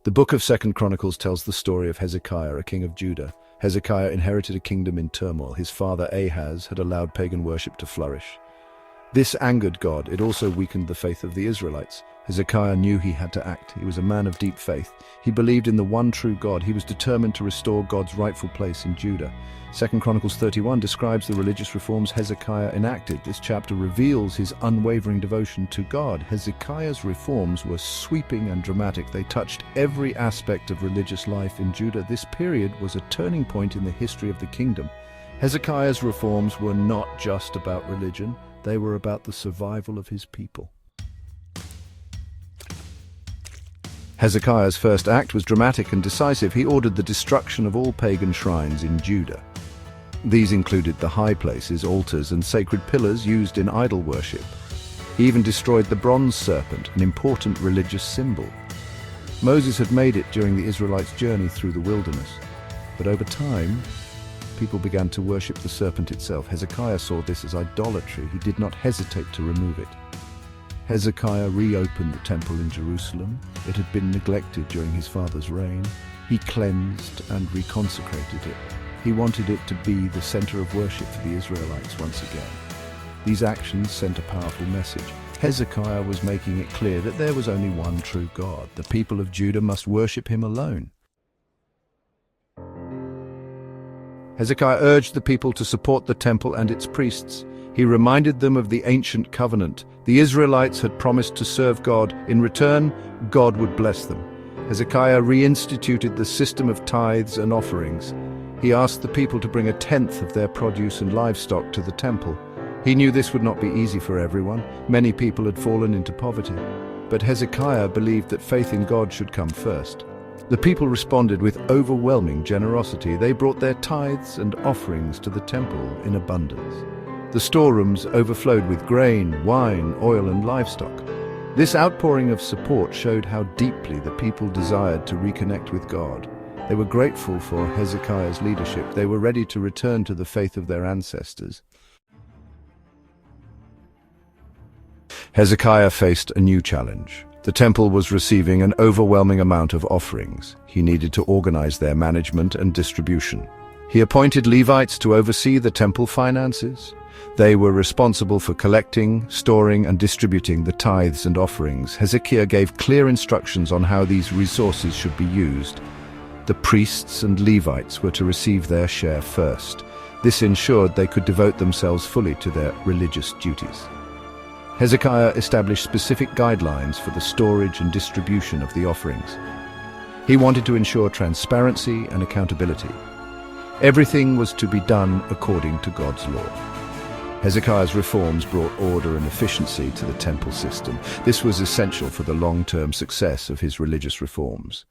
The book of Second Chronicles tells the story of Hezekiah, a king of Judah. Hezekiah inherited a kingdom in turmoil. His father Ahaz had allowed pagan worship to flourish. This angered God. It also weakened the faith of the Israelites. Hezekiah knew he had to act. He was a man of deep faith. He believed in the one true God. He was determined to restore God's rightful place in Judah. 2 Chronicles 31 describes the religious reforms Hezekiah enacted. This chapter reveals his unwavering devotion to God. Hezekiah's reforms were sweeping and dramatic. They touched every aspect of religious life in Judah. This period was a turning point in the history of the kingdom. Hezekiah's reforms were not just about religion. They were about the survival of his people. Hezekiah's first act was dramatic and decisive. He ordered the destruction of all pagan shrines in Judah. These included the high places, altars, and sacred pillars used in idol worship. He even destroyed the bronze serpent, an important religious symbol. Moses had made it during the Israelites' journey through the wilderness. But over time, people began to worship the serpent itself. Hezekiah saw this as idolatry. He did not hesitate to remove it. Hezekiah reopened the temple in Jerusalem. It had been neglected during his father's reign. He cleansed and reconsecrated it. He wanted it to be the center of worship for the Israelites once again. These actions sent a powerful message. Hezekiah was making it clear that there was only one true God. The people of Judah must worship him alone. Hezekiah urged the people to support the temple and its priests. He reminded them of the ancient covenant. The Israelites had promised to serve God. In return, God would bless them. Hezekiah reinstituted the system of tithes and offerings. He asked the people to bring 1/10 of their produce and livestock to the temple. He knew this would not be easy for everyone. Many people had fallen into poverty. But Hezekiah believed that faith in God should come first. The people responded with overwhelming generosity. They brought their tithes and offerings to the temple in abundance. The storerooms overflowed with grain, wine, oil, and livestock. This outpouring of support showed how deeply the people desired to reconnect with God. They were grateful for Hezekiah's leadership. They were ready to return to the faith of their ancestors. Hezekiah faced a new challenge. The temple was receiving an overwhelming amount of offerings. He needed to organize their management and distribution. He appointed Levites to oversee the temple finances. They were responsible for collecting, storing, and distributing the tithes and offerings. Hezekiah gave clear instructions on how these resources should be used. The priests and Levites were to receive their share first. This ensured they could devote themselves fully to their religious duties. Hezekiah established specific guidelines for the storage and distribution of the offerings. He wanted to ensure transparency and accountability. Everything was to be done according to God's law. Hezekiah's reforms brought order and efficiency to the temple system. This was essential for the long-term success of his religious reforms.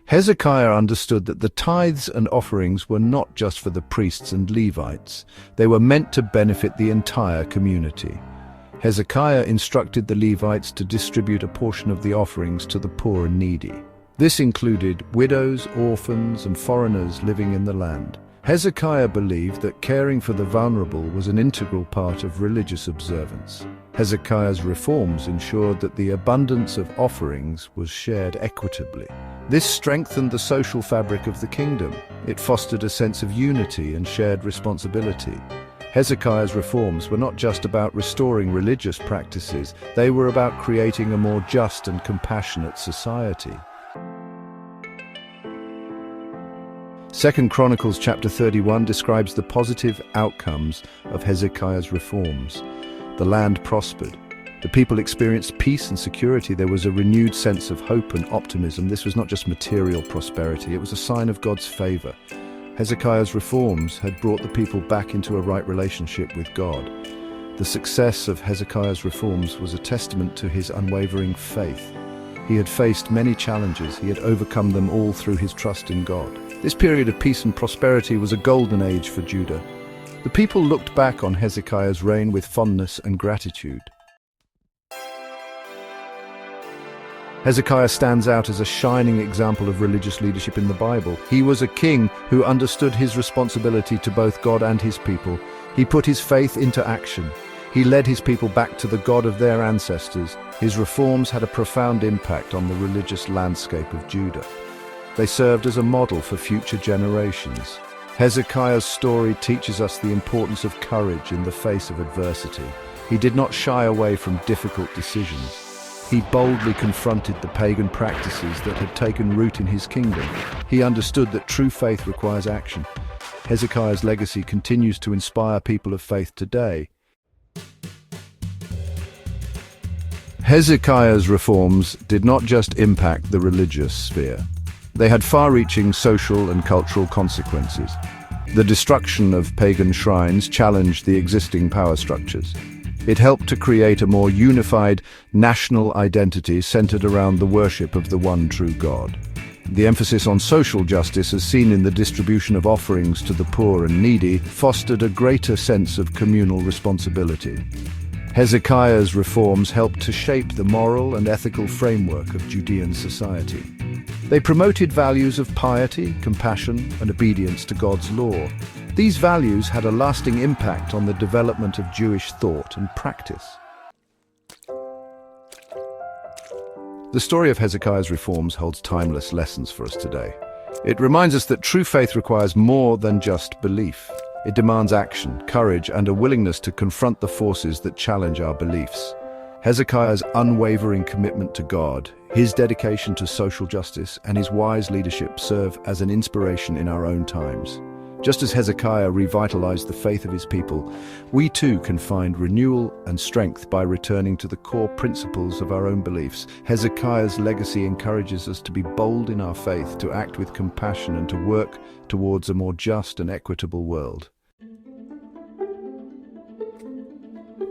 Hezekiah understood that the tithes and offerings were not just for the priests and Levites. They were meant to benefit the entire community. Hezekiah instructed the Levites to distribute a portion of the offerings to the poor and needy. This included widows, orphans, and foreigners living in the land. Hezekiah believed that caring for the vulnerable was an integral part of religious observance. Hezekiah's reforms ensured that the abundance of offerings was shared equitably. This strengthened the social fabric of the kingdom. It fostered a sense of unity and shared responsibility. Hezekiah's reforms were not just about restoring religious practices, they were about creating a more just and compassionate society. 2 Chronicles chapter 31 describes the positive outcomes of Hezekiah's reforms. The land prospered. The people experienced peace and security. There was a renewed sense of hope and optimism. This was not just material prosperity, it was a sign of God's favor. Hezekiah's reforms had brought the people back into a right relationship with God. The success of Hezekiah's reforms was a testament to his unwavering faith. He had faced many challenges. He had overcome them all through his trust in God. This period of peace and prosperity was a golden age for Judah. The people looked back on Hezekiah's reign with fondness and gratitude. Hezekiah stands out as a shining example of religious leadership in the Bible. He was a king who understood his responsibility to both God and his people. He put his faith into action. He led his people back to the God of their ancestors. His reforms had a profound impact on the religious landscape of Judah. They served as a model for future generations. Hezekiah's story teaches us the importance of courage in the face of adversity. He did not shy away from difficult decisions. He boldly confronted the pagan practices that had taken root in his kingdom. He understood that true faith requires action. Hezekiah's legacy continues to inspire people of faith today. Hezekiah's reforms did not just impact the religious sphere. They had far-reaching social and cultural consequences. The destruction of pagan shrines challenged the existing power structures. It helped to create a more unified national identity centered around the worship of the one true God. The emphasis on social justice, as seen in the distribution of offerings to the poor and needy, fostered a greater sense of communal responsibility. Hezekiah's reforms helped to shape the moral and ethical framework of Judean society. They promoted values of piety, compassion, and obedience to God's law. These values had a lasting impact on the development of Jewish thought and practice. The story of Hezekiah's reforms holds timeless lessons for us today. It reminds us that true faith requires more than just belief. It demands action, courage, and a willingness to confront the forces that challenge our beliefs. Hezekiah's unwavering commitment to God, his dedication to social justice, and his wise leadership serve as an inspiration in our own times. Just as Hezekiah revitalized the faith of his people, we too can find renewal and strength by returning to the core principles of our own beliefs. Hezekiah's legacy encourages us to be bold in our faith, to act with compassion, and to work towards a more just and equitable world.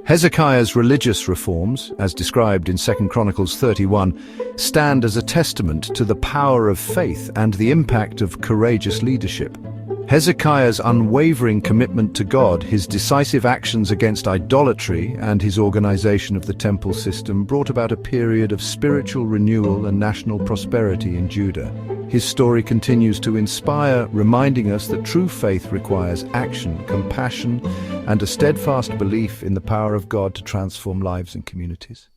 Hezekiah's religious reforms, as described in 2 Chronicles 31, stand as a testament to the power of faith and the impact of courageous leadership. Hezekiah's unwavering commitment to God, his decisive actions against idolatry, and his organization of the temple system brought about a period of spiritual renewal and national prosperity in Judah. His story continues to inspire, reminding us that true faith requires action, compassion, and a steadfast belief in the power of God to transform lives and communities.